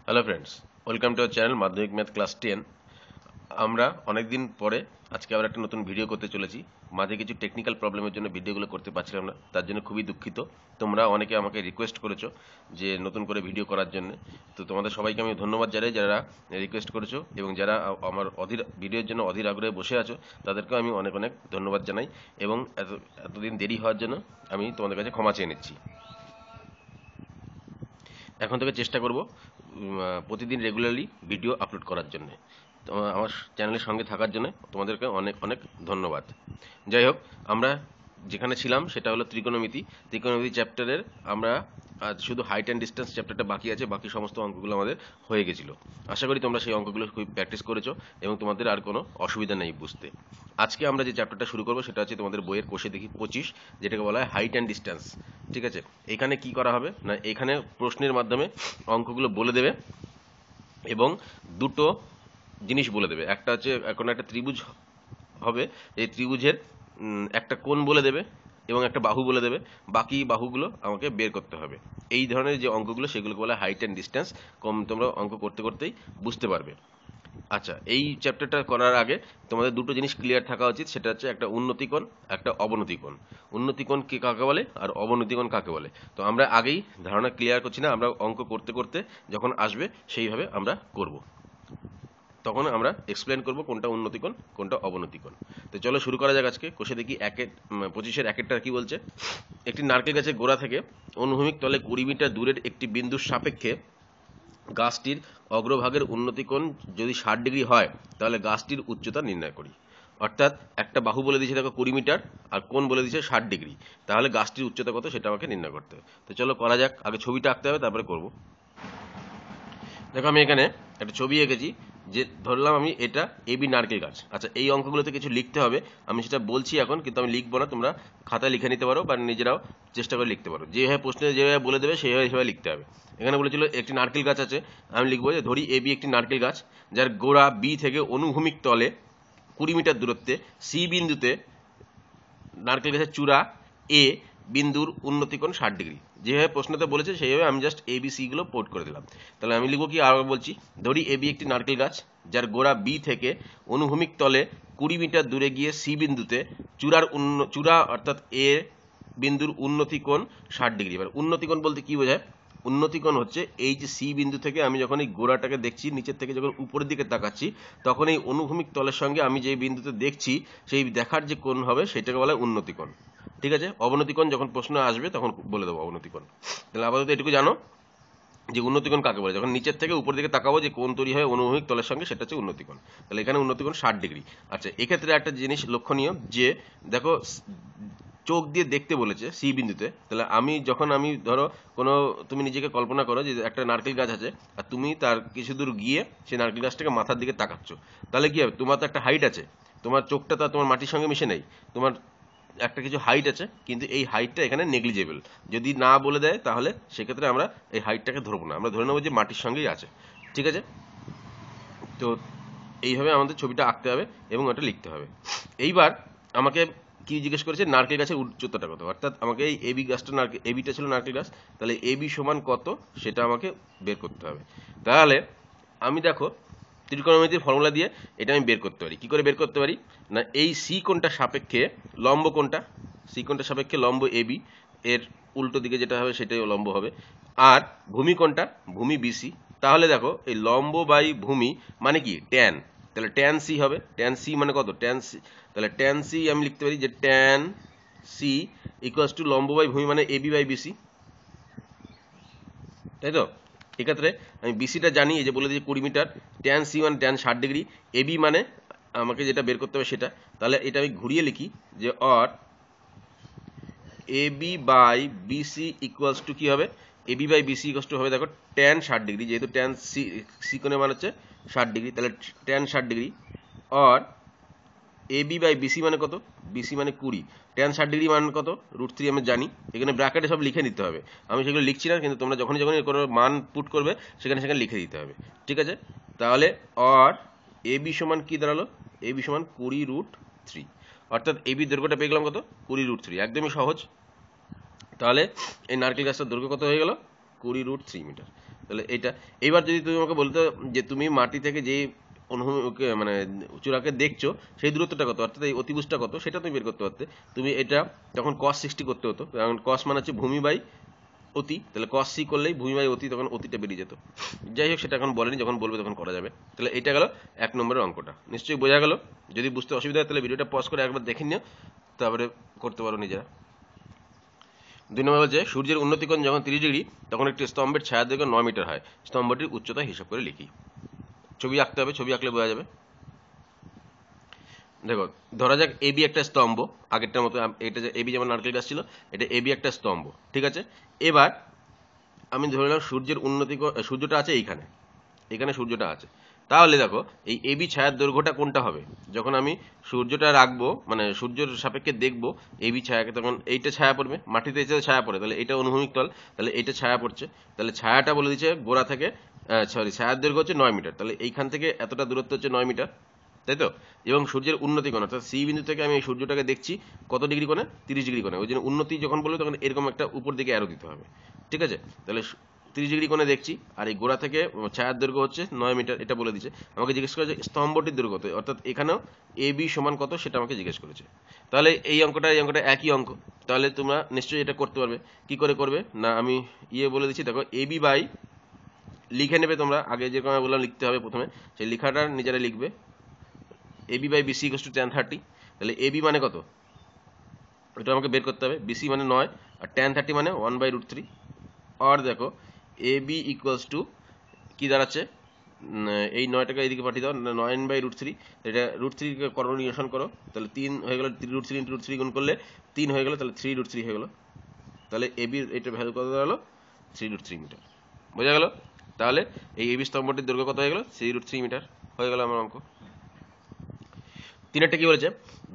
Hello friends, welcome to our channel মাধ্যমিক math class 10। আমরা অনেকদিন পরে আজকে আবার একটা নতুন ভিডিও করতে চলেছি। মাঝে কিছু টেকনিক্যাল প্রবলেমের জন্য ভিডিওগুলো করতে পারছিলাম না, তার জন্য খুবই দুঃখিত। তোমরা অনেকে আমাকে রিকোয়েস্ট করেছো যে নতুন করে ভিডিও করার জন্য। তো তোমাদের সবাইকে আমি ধন্যবাদ জানাই যারা রিকোয়েস্ট করেছো, এবং যারা আমার ভিডিওর জন্য অধীর আগ্রহে বসে আছো তাদেরকেও আমি অনেক অনেক ধন্যবাদ জানাই, এবং এতদিন দেরি হওয়ার জন্য আমি তোমাদের কাছে ক্ষমা চেয়ে নিচ্ছি। এখন থেকে চেষ্টা করব প্রতিদিন রেগুলারলি ভিডিও আপলোড করার জন্য। তো আমার চ্যানেলের সঙ্গে থাকার জন্য তোমাদেরকে অনেক অনেক ধন্যবাদ। যাই হোক, আমরা যেখানে ছিলাম সেটা হলো ত্রিকোণমিতি চ্যাপ্টারের। আমরা আজ শুধু হাইট অ্যান্ড ডিস্টেন্স চ্যাপ্টারটা বাকি আছে, বাকি সমস্ত অঙ্কগুলো আমাদের হয়ে গেছিলো। আশা করি তোমরা সেই অঙ্কগুলো খুব প্র্যাকটিস করেছো এবং তোমাদের আর কোনো অসুবিধা নেই বুঝতে। আজকে আমরা যে চ্যাপ্টারটা শুরু করবো সেটা হচ্ছে তোমাদের বইয়ের কোষে দেখি 25, যেটাকে বলা হয় হাইট অ্যান্ড ডিস্টেন্স। ঠিক আছে, এখানে কি করা হবে না, এখানে প্রশ্নের মাধ্যমে অঙ্কগুলো বলে দেবে এবং দুটো জিনিস বলে দেবে। একটা হচ্ছে এখন একটা ত্রিভুজ হবে, এই ত্রিভুজের একটা কোণ বলে দেবে এবং একটা বাহু বলে দেবে। বাকি বাহুগুলো আমাকে বের করতে হবে। এই ধরনের যে অঙ্কগুলো সেগুলোকে বলা হাইট অ্যান্ড ডিস্টেন্স। তোমরা অঙ্ক করতে করতেই বুঝতে পারবে। আচ্ছা, এই চ্যাপ্টারটা করার আগে তোমাদের দুটো জিনিস ক্লিয়ার থাকা উচিত, সেটা হচ্ছে একটা উন্নতিকোণ, একটা অবনতিকোণ। উন্নতিকোণ কে কাকে বলে আর অবনতিকোণ কাকে বলে, তো আমরা আগেই ধারণা ক্লিয়ার করছি না, আমরা অঙ্ক করতে করতে যখন আসবে সেইভাবে আমরা করব, তখন আমরা এক্সপ্লেন করব কোনটা উন্নতিকোণ কোনটা অবনতিকোণ। তো চলো শুরু করা যাক। আজকে কোষে দেখি 25-এর 1-টা কি বলছে। একটি নারকেল গাছের গোড়া থেকে অনুভূমিক তলে 20 মিটার দূরের একটি বিন্দুর সাপেক্ষে গাছটির অগ্রভাগের উন্নতিকোণ যদি 60 ডিগ্রি হয় তাহলে গাছটির উচ্চতা নির্ণয় করি। অর্থাৎ একটা বাহু বলে দিয়েছে দেখো 20 মিটার, আর কোণ বলে দিয়েছে 60 ডিগ্রি, তাহলে গাছটির উচ্চতা কত সেটা আমাকে নির্ণয় করতে হবে। তো চলো করা যাক। আগে ছবিটা আঁকতে হবে, তারপরে করব। দেখো আমি এখানে একটা ছবি এঁকেছি, যে ধরলাম আমি এটা এবি নারকেল গাছ। আচ্ছা, এই অঙ্কগুলোতে কিছু লিখতে হবে, আমি সেটা বলছি এখন, কিন্তু আমি লিখবো না, তোমরা খাতায় লিখে নিতে পারো বা নিজেরাও চেষ্টা করে লিখতে পারো। যেভাবে প্রশ্নে যেভাবে বলে দেবে সেইভাবে লিখতে হবে। এখানে বলেছিল একটি নারকেল গাছ আছে, আমি লিখবো যে ধরি এবি একটি নারকেল গাছ, যার গোড়া বি থেকে অনুভূমিক তলে 20 মিটার দূরত্বে সি বিন্দুতে নারকেল গাছের চূড়া এ বিন্দুর উন্নতিকোণ 60 ডিগ্রি। যেভাবে প্রশ্নতে বলেছে সেইভাবে আমি জাস্ট এ বি সি গুলো পোর্ট করে দিলাম। তাহলে আমি লিখবো কি, আবার বলছি, ধরি এ বি একটি নারকেল গাছ, যার গোড়া বি থেকে অনুভূমিক তলে 20 মিটার দূরে গিয়ে সি বিন্দুতে চূড়া অর্থাৎ এ বিন্দুর উন্নতিকোণ 60 ডিগ্রি। এবার উন্নতিকোণ বলতে কি বোঝায়? উন্নতিকোণ হচ্ছে এই যে সি বিন্দু থেকে আমি যখন এই গোড়াটাকে দেখছি, নিচের থেকে যখন উপরের দিকে তাকাচ্ছি, তখন এই অনুভূমিক তলের সঙ্গে আমি যে বিন্দুতে দেখছি সেই দেখার যে কোণ হবে সেটাকে বলা হয় উন্নতিকোণ। ঠিক আছে, অবনতিকোণ যখন প্রশ্ন আসবে তখন বলে দেবো অবনতিকোণ। তাহলে আপাতত এটুকু জানো যে উন্নতিকোণ কাকে বলে। যখন নিচের থেকে উপর দিকে তাকাবো যে কোণ তৈরি হয় অনুভূমিক তলের সঙ্গে, সেটা হচ্ছে উন্নতিকোণ। তাহলে এখানে উন্নতিকোণ 60 ডিগ্রি। আচ্ছা, এক্ষেত্রে একটা জিনিস লক্ষণীয়, যে দেখো চোখ দিয়ে দেখতে বলেছে সি বিন্দুতে। তাহলে আমি ধরো তুমি নিজেকে কল্পনা করো যে একটা নারকেল গাছ আছে, আর তুমি তার কিছু দূর গিয়ে সেই নারকেল গাছটাকে মাথার দিকে তাকাচ্ছ। তাহলে কি হবে, তোমার তো একটা হাইট আছে, তোমার চোখটা তো তোমার মাটির সঙ্গে মিশে নেই, তোমার একটা কিছু হাইট আছে, কিন্তু এই হাইটটা এখানে নেগলিজেবল। যদি না বলে দেয় তাহলে সেক্ষেত্রে আমরা এই হাইটটাকে ধরবো না, আমরা ধরে নেবো যে মাটির সঙ্গেই আছে। ঠিক আছে, তো এইভাবে আমাদের ছবিটা আঁকতে হবে এবং ওটা লিখতে হবে। এইবার আমাকে কি জিজ্ঞেস করেছে, নারকেল গাছের উচ্চতাটা কত, অর্থাৎ আমাকে এই এবি গাছটা এবিটা ছিল নারকেল গাছ, তাহলে এবি সমান কত সেটা আমাকে বের করতে হবে। তাহলে আমি দেখো ত্রিকোণমিতির ফর্মুলা দিয়ে এটা আমি বের করতে পারি। কি করে বের করতে পারি না, এই সি কোণটা সাপেক্ষে লম্ব কোণটা, সি কোণটা সাপেক্ষে লম্ব এবি, এর উল্টো দিকে যেটা হবে সেটাই লম্ব হবে। আর ভূমি কোণটা, ভূমি বিসি। তাহলে দেখো এই লম্ব বাই ভূমি মানে কি, ট্যান। তাহলে ট্যান সি হবে, ট্যান সি মানে কত, ট্যান সি। তাহলে ট্যান সি আমি লিখতে পারি যে ট্যান সি ইকুয়ালস টু লম্ব বাই ভূমি মানে এবি বাই বিসি, তাই তো। এক্ষেত্রে আমি বিসিটা জানি, এই যে বলে দিয়েছি 20 মিটার, ট্যান সি মানে ট্যান 60 ডিগ্রি, এবি মানে আমাকে যেটা বের করতে হবে সেটা। তাহলে এটা আমি ঘুরিয়ে লিখি যে or AB by BC equals to কি হবে, AB by BC equals to হবে দেখো ট্যান 60 ডিগ্রি, যেহেতু ট্যান সি কোণের মান হচ্ছে 60 ডিগ্রি, তাহলে tan 60 degree or AB by BC মানে কত, বিসি মানে 20, ট্যান 60 ডিগ্রি মান কত, √3 আমি জানি। এখানে ব্র্যাকেটে সব লিখে নিতে হবে, আমি সেগুলো লিখছি না, কিন্তু তোমরা যখনই যখনই কোনো মান পুট করবে সেখানে সেখানে লিখে দিতে হবে। ঠিক আছে, তাহলে অর এবি সমান কি দাঁড়ালো, এবি সমান 20√3, অর্থাৎ এবি দৈর্ঘ্যটা পেয়ে গেলাম কত, 20√3, একদমই সহজ। তাহলে এই নারকেল গাছটার দৈর্ঘ্য কত হয়ে গেল, 20√3 মিটার। তাহলে এইটা। এবার যদি তুমি আমাকে বলতো যে তুমি মাটি থেকে যে মানে চূড়াকে দেখছো সেই দূরত্বটা কত, অর্থাৎ এই অতিভুজটা কত, সেটা তুমি বের করতে পারতে। তুমি এটা তখন cos 60 করতে হতো, কারণ cos মানে হচ্ছে ভূমি বাই অতি, তাহলে cos c করলেই ভূমি বাই অতি, তখন অতিটা বেরিয়ে যেত। যাই হোক, সেটা এখন বলেনি, যখন বলবে তখন করা যাবে। তাহলে এটা গেল 1 নম্বরের অঙ্কটা। নিশ্চয়ই বোঝা গেল। যদি বুঝতে অসুবিধা হয় তাহলে ভিডিওটা পজ করে একবার দেখে নিও, তারপরে করতে পারো নিজেরা। 2 নম্বর বলছে সূর্যের উন্নতিকোণ যখন 30 ডিগ্রি তখন একটি স্তম্ভের ছায়া দৈর্ঘ্য 9 মিটার হয়, স্তম্ভটির উচ্চতা হিসাব করে লিখি। ছবি আঁকতে হবে, ছবি আঁকলে বোঝা যাবে। দেখো, ধরা যাক এবি একটা স্তম্ভ, আগেরটার মতো। এটা যে এবি যেমন নারকেল গাছ ছিল, এটা এবি একটা স্তম্ভ, ঠিক আছে। এবার আমি ধরে নিলাম সূর্যের সূর্যটা আছে এইখানে, এখানে সূর্যটা আছে। তাহলে দেখো, এই এবি ছায়ার দৈর্ঘ্যটা কোনটা হবে? যখন আমি সূর্যটা রাখবো, মানে সূর্যের সাপেক্ষে দেখবো এবি ছায়াকে, তখন এইটা ছায়া পড়বে, মাটিতে এসে ছায়া পড়ে, তাহলে এটা অনুভূমিক তল, তাহলে এটা ছায়া পড়ছে। তাহলে ছায়াটা বলে দিচ্ছে গোড়া থেকে, ছায়ার দৈর্ঘ্য হচ্ছে 9 মিটার, তাহলে এইখান থেকে এতটা দূরত্ব হচ্ছে 9 মিটার, তাই তো। এবং সূর্যের উন্নতি কোণ, অর্থাৎ সি বিন্দু থেকে আমি এই সূর্যটাকে দেখছি কত ডিগ্রি কোণে? 30 ডিগ্রি কোণে। ওই জন্য উন্নতি যখন বলবো তখন এরকম একটা উপর দিকে অ্যারো দিতে হবে, ঠিক আছে। তাহলে 30 ডিগ্রি কোণে দেখছি, আর এই গোড়া থেকে ছায়ার দৈর্ঘ্য হচ্ছে 9 মিটার, এটা বলে দিচ্ছে। আমাকে জিজ্ঞেস করেছে স্তম্ভটির দৈর্ঘ্য কত, অর্থাৎ এখানেও এ বি সমান কত সেটা আমাকে জিজ্ঞেস করেছে। তাহলে এই অঙ্কটা একই অঙ্ক। তাহলে তোমরা নিশ্চয়ই এটা করতে পারবে। কি করে করবে না, আমি বলে দিচ্ছি। দেখো, এ বি বাই, লিখে নেবে তোমরা, আগে যেরকম আমি বললাম লিখতে হবে প্রথমে, সেই লেখাটা নিজেরা লিখবে। AB by BC equals to tan 30। তাহলে এবি মানে কত, এটা আমাকে বের করতে হবে। বিসি মানে 9, আর tan 30 মানে 1/√3। আর দেখো, এবি ইকুয়ালস টু কি দাঁড়াচ্ছে, এই 9টাকে এইদিকে পাঠিয়ে দাও, 9/√3। এটা √3 কে করণীয়সন করো, তাহলে 3 হয়ে গেল, √3 × √3 গুণ করলে 3 হয়ে গেল, তাহলে 3√3 হয়ে গেল। তাহলে এবি এটা ভ্যালু কত দাঁড়ালো? 3√3 মিটার। বোঝা গেল? তাহলে এই এবি স্তম্ভটির দৈর্ঘ্য কত হয়ে গেল? 3√3 মিটার হয়ে গেল আমার অঙ্ক। 3টা কি বলেছে,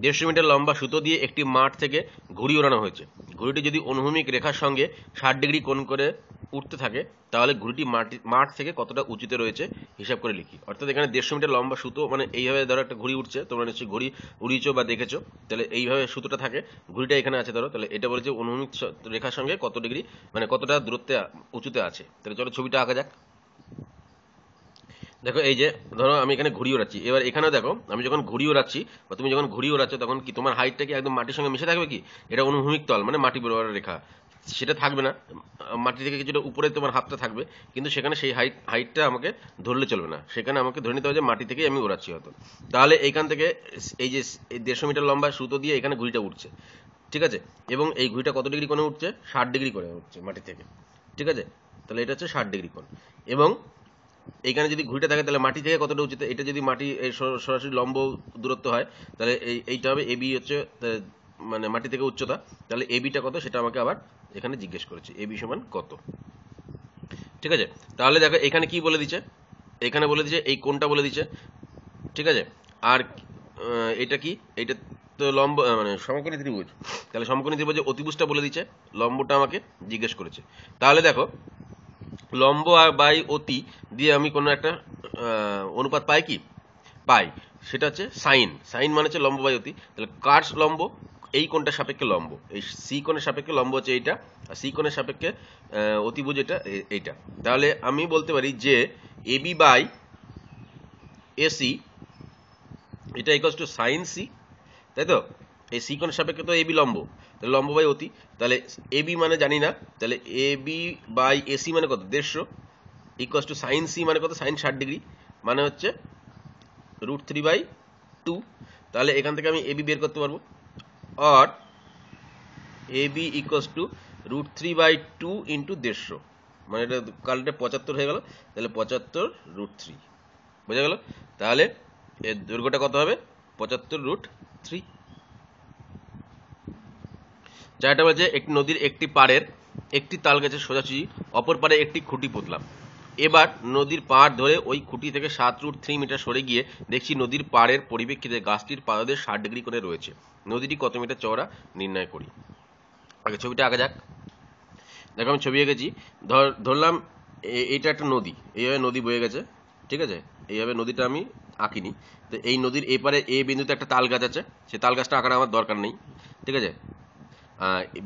150 মিটার লম্বা সুতো দিয়ে একটি মাঠ থেকে ঘুড়ি ওড়ানো হয়েছে। ঘুড়িটি যদি অনুভূমিক রেখার সঙ্গে 60 ডিগ্রি কোণ করে উঠতে থাকে, তাহলে ঘুড়িটি মাঠ থেকে কতটা উঁচুতে রয়েছে হিসাব করে লিখি। অর্থাৎ এখানে 150 মিটার লম্বা সুতো, মানে এইভাবে ধরো একটা ঘুড়ি উঠছে, তোমরা নিশ্চয়ই ঘুড়ি উড়িয়েছো বা দেখেছো, তাহলে এইভাবে সুতোটা থাকে, ঘুড়িটা এখানে আছে ধরো, তাহলে এটা বলেছে অনুভূমিক রেখার সঙ্গে কত ডিগ্রি, মানে কতটা দূরত্বে উঁচুতে আছে। তাহলে চলো ছবিটা আঁকা যাক। দেখো, এই যে ধরো আমি এখানে ঘুড়ি ওড়াচ্ছি, এবার এখানেও দেখো আমি যখন ঘুড়ি ওড়াচ্ছি বা তুমি যখন ঘুড়ি ওড়াচ্ছ, তখন কি তোমার হাইটটা কি একদম মাটির সঙ্গে মিশে থাকবে? কি এটা অনুভূমিক তল, মানে মাটি বরাবর রেখা, সেটা থাকবে না। মাটি থেকে কিছুটা উপরে তোমার হাতটা থাকবে, কিন্তু সেখানে সেই হাইটটা আমাকে ধরলে চলবে না, সেখানে আমাকে ধরে নিতে হবে যে মাটি থেকেই আমি ওড়াচ্ছি হয়তো। তাহলে এইখান থেকে এই যে 150 মিটার লম্বা সুতো দিয়ে এখানে ঘুড়িটা উঠছে, ঠিক আছে। এবং এই ঘুড়িটা কত ডিগ্রি কোণে উঠছে? 60 ডিগ্রি কোণে উঠছে মাটি থেকে, ঠিক আছে। তাহলে এটা হচ্ছে 60 ডিগ্রি কোণ। এবং এইখানে যদি ঘুড়িটা থাকে, তাহলে মাটি থেকে কতটা উঁচুতে? এটা যদি মাটি সরাসরি লম্ব দূরত্ব হয়, তাহলে এইটা হবে এবি, হচ্ছে মানে মাটি থেকে উচ্চতা। তাহলে এবিটা কত সেটা আমাকে আবার এখানে জিজ্ঞেস করেছে, এবি সমান কত, ঠিক আছে। তাহলে দেখো এখানে কি বলে দিচ্ছে, এখানে বলে দিচ্ছে এই কোণটা বলে দিচ্ছে, ঠিক আছে। আর এটা কি, এটা তো লম্ব, মানে সমকোণী ত্রিভুজ, তাহলে সমকোণী ত্রিভুজের অতিভুজটা বলে দিচ্ছে, লম্বটা আমাকে জিজ্ঞেস করেছে। তাহলে দেখো, লম্ব আর বাই অতি দিয়ে আমি কোনো একটা অনুপাত পাই, কি পাই? সেটা হচ্ছে সাইন। সাইন মানে হচ্ছে লম্ব বাই অতি। তাহলে কার লম্ব? এই কোণটার সাপেক্ষে লম্ব, এই সি কোণের সাপেক্ষে লম্ব হচ্ছে এইটা, আর সি কোণের সাপেক্ষে অতিভুজ এটা, এইটা। তাহলে আমি বলতে পারি যে এবি বাই এসি এটা ইকুয়ালস টু সাইন সি, তাই তো। এই সি কোণের সাপেক্ষে তো এবি লম্ব, তাহলে লম্ব বাই অতি। তাহলে এবি মানে জানি না, তাহলে এবি বাই এসি মানে কত? 150 ইকুয়ালস টু সাইন সি মানে কত? সাইন 60 ডিগ্রি, মানে হচ্ছে √3/2। তাহলে এখান থেকে আমি এবি বের করতে পারবো। আর এবি ইকুয়ালস টু √3/2 ইন্টু 150, মানে এটা কালটা 75 হয়ে গেল, তাহলে 75√3, বোঝা গেল? তাহলে এর দৈর্ঘ্যটা কত হবে? 75√3। চারটা বলছে একটি নদীর একটি পাড়ের একটি তাল গাছের সোজাসুজি, অপর পাড়ে একটি খুঁটি পুঁতলাম। এবার নদীর পাড় ধরে ওই খুঁটি থেকে 7√3 মিটার সরে গিয়ে দেখছি নদীর পাড়ের পরিপ্রেক্ষিতে গাছটির পাদদেশ 60 ডিগ্রি কোণে রয়েছে। নদীটি কত মিটার চওড়া নির্ণয় করি। আগে ছবিটা আঁকা যাক। দেখো আমি ছবি এঁকেছি, ধরলাম এইটা একটা নদী, এইভাবে নদী বয়ে গেছে, ঠিক আছে। এইভাবে নদীটা আমি আঁকিনি। তো এই নদীর এপারে এ বিন্দুতে একটা তাল গাছ আছে, সেই তাল গাছটা আঁকার আমার দরকার নেই, ঠিক আছে।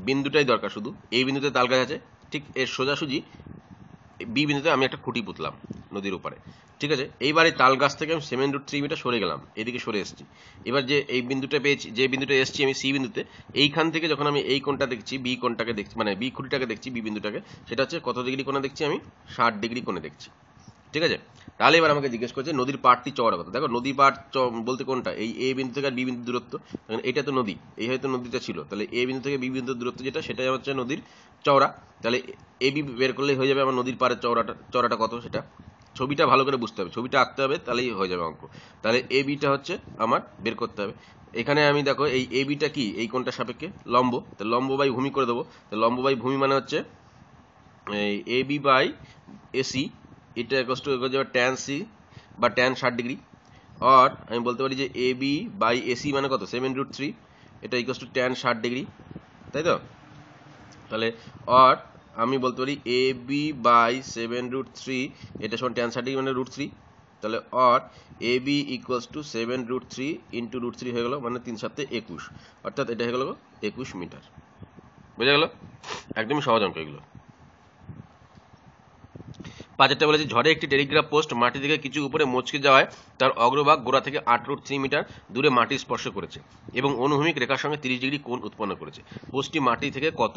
বিন্দুটাই দরকার শুধু, এই বিন্দুতে তাল গাছ আছে, ঠিক এর সোজাসুজি বি বিন্দুতে আমি একটা খুঁটি পুঁতলাম নদীর উপরে, ঠিক আছে। এইবার এই তাল গাছ থেকে আমি 7√3 মিটার সরে গেলাম, এদিকে সরে এসেছি। এবার যে এই বিন্দুটা পেয়েছি, যে বিন্দুটা এসেছি আমি সি বিন্দুতে, এইখান থেকে যখন আমি এই কোণটা দেখছি, বি কোণটাকে দেখছি, মানে বি খুঁটিটাকে দেখছি, বি বিন্দুটাকে, সেটা হচ্ছে কত ডিগ্রি কোণে দেখছি আমি? 60 ডিগ্রি কোণে দেখছি, ঠিক আছে। তাহলে এবার আমাকে জিজ্ঞেস করছে নদীর পাড়টি চওড়া কত। দেখো নদী পাড় বলতে কোনটা? এই এ বিন্দু থেকে আর বি বিন্দু দূরত্ব, এটা তো নদী, এই হয়তো নদীটা ছিল, তাহলে এ বিন্দু থেকে বি বিন্দুর দূরত্ব যেটা, সেটাই হচ্ছে নদীর চওড়া। তাহলে এ বি বের করলেই হয়ে যাবে আমার নদীর পাড়ের চওড়াটা কত সেটা। ছবিটা ভালো করে বুঝতে হবে, ছবিটা আঁকতে হবে, তাহলেই হয়ে যাবে অঙ্ক। তাহলে এ বিটা হচ্ছে আমার বের করতে হবে। এখানে আমি দেখো এই এ বিটা কি, এই কোণটা সাপেক্ষে লম্ব, তাহলে লম্ব বাই ভূমি করে দেবো। তাহলে লম্ব বাই ভূমি মানে হচ্ছে এ বি বাই এসি, এটা ইকুয়াল টু হয়ে যাবে ট্যান সি বা ট্যান 60 ডিগ্রি। আর আমি বলতে পারি যে এ বি বাই এসি মানে কত? 7√3, এটা ইকুয়াল টু ট্যান 60 ডিগ্রি, তাই তো? তাহলে আর আমি বলতে পারি এ বি বাই 7√3, এটা সমান ট্যান 60 ডিগ্রি মানে √3। তাহলে আর এ বি ইকুয়ালস টু 7√3 ইন্টু √3 হয়ে গেল, মানে 3 7 21, অর্থাৎ এটা হয়ে গেল 21 মিটার। বোঝা গেল? একদমই সহজ অঙ্ক এগুলো। পাঁচেরটা বলেছে ঝড়ে একটি টেলিগ্রাফ পোস্ট মাটি থেকে কিছু উপরে মচকে যাওয়ায় তার অগ্রভাগ গোড়া থেকে 8√3 মিটার দূরে মাটি স্পর্শ করেছে এবং অনুভূমিক রেখার সঙ্গে 30 ডিগ্রি কোণ উৎপন্ন করেছে। পোস্টটি মাটি থেকে কত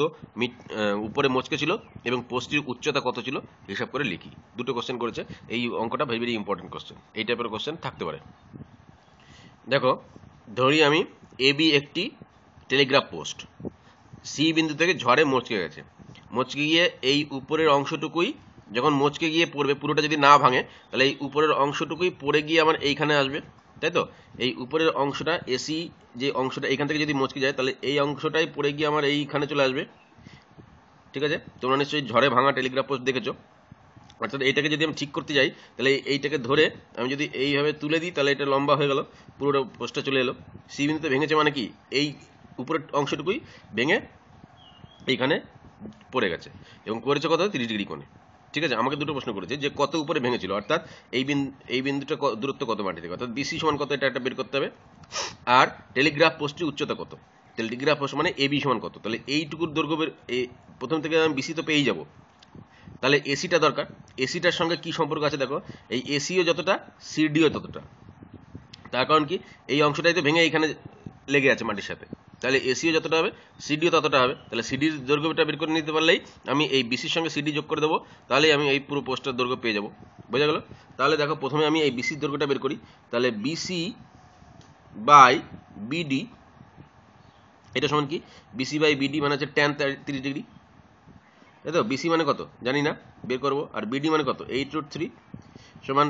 উপরে মচকে ছিল এবং পোস্টটির উচ্চতা কত ছিল হিসাব করে লিখি। দুটো কোশ্চেন করেছে, এই অঙ্কটা ভেরি ভেরি ইম্পর্টেন্ট কোশ্চেন, এই টাইপের কোশ্চেন থাকতে পারে। দেখো ধরি আমি এ বি একটি টেলিগ্রাফ পোস্ট, সি বিন্দু থেকে ঝড়ে মচকে গেছে, মচকে গিয়ে এই উপরের অংশটুকুই যখন মচকে গিয়ে পড়বে, পুরোটা যদি না ভাঙে তাহলে এই উপরের অংশটুকুই পড়ে গিয়ে আমার এইখানে আসবে, তাই তো? এই উপরের অংশটা এসি যে অংশটা এখান থেকে যদি মচকে যায় তাহলে এই অংশটাই পড়ে গিয়ে আমার এইখানে চলে আসবে, ঠিক আছে। তোমরা নিশ্চয়ই ঝড়ে ভাঙা টেলিগ্রাফ পোস্ট দেখেছো। অর্থাৎ এইটাকে যদি আমি ঠিক করতে যাই তাহলে এইটাকে ধরে আমি যদি এইভাবে তুলে দিই তাহলে এটা লম্বা হয়ে গেল, পুরোটা পোস্টটা চলে এলো। সি বিন্দুতে ভেঙেছে মানে কি, এই উপরের অংশটুকুই ভেঙে এইখানে পড়ে গেছে এবং করেছে কত? 30 ডিগ্রি কোণে, ঠিক আছে। আমাকে দুটো প্রশ্ন করেছে যে কত উপরে ভেঙেছিল, অর্থাৎ এই বিন্দুটা দূরত্ব কত মাটি থেকে, অর্থাৎ বিসি সমান কত, এটা একটা বের করতে হবে। আর টেলিগ্রাফ পোস্টটির উচ্চতা কত, টেলিগ্রাফ পোস্ট মানে এবি সমান কত, তাহলে এইটুকুর দৈর্ঘ্য প্রথম থেকে আমি বিসি তো পেয়েই যাব। তাহলে এসিটা দরকার, এসিটার সঙ্গে কি সম্পর্ক আছে দেখো, এই এসিও যতটা সিডিও ততটা। তার কারণ কি, এই অংশটাই তো ভেঙে এইখানে লেগে আছে মাটির সাথে, তাহলে এসিও যতটা হবে সিডিও ততটা হবে। তাহলে সিডির দৈর্ঘ্যটা বের করে নিতে পারলেই আমি এই বিসির সঙ্গে সিডি যোগ করে দেবো, তাহলেই আমি এই পুরো পোস্টের দৈর্ঘ্য পেয়ে যাবো। বোঝা গেল? তাহলে দেখো প্রথমে আমি এই বিসির দৈর্ঘ্যটা বের করি, তাহলে বিসি বাই বিডি, এটা সমান কি, বিসি বাই বিডি মানে হচ্ছে ট্যান 30 ডিগ্রি, তাই তো? বিসি মানে কত জানি না, বের করবো। আর বিডি মানে কত, 8√3 সমান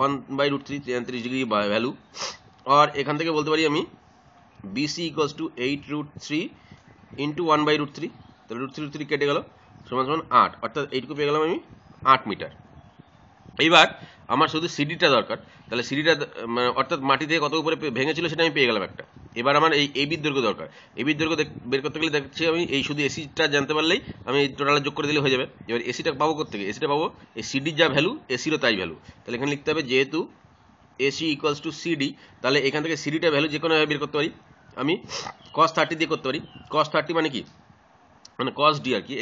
1/√3, 30 ডিগ্রি ভ্যালু। আর এখান থেকে বলতে পারি আমি বিসি ইকুয়ালস টু 8√3 ইন্টু 1/√3, তাহলে √3 কেটে গেল, সমান সমান 8, অর্থাৎ এইটুকু পেয়ে গেলাম আমি 8 মিটার। এইবার আমার শুধু সিডিটা দরকার, তাহলে সিডিটা অর্থাৎ মাটি থেকে কত উপরে ভেঙেছিল সেটা আমি পেয়ে গেলাম একটা। এবার আমার এই এবির দৈর্ঘ্য দরকার, এবির দৈর্ঘ্য বের করতে গেলে দেখছি আমি এই শুধু এসিটা জানতে পারলেই আমি এই টোটালে যোগ করে দিলে হয়ে যাবে। এবার এসিটা পাবো কোথেকে, এসিটা পাবো এই সিডির যা ভ্যালু এসিরও তাই ভ্যালু, তাহলে এখানে লিখতে হবে যেহেতু এসি ইকুয়ালস টু সিডি, তাহলে এখান থেকে সিডিটা ভ্যালু যে কোনোভাবে বের করতে পারি আমি, cos 30 দিয়ে করতে পারি। cos 30 মানে কি, মানে cos ডি আর কি,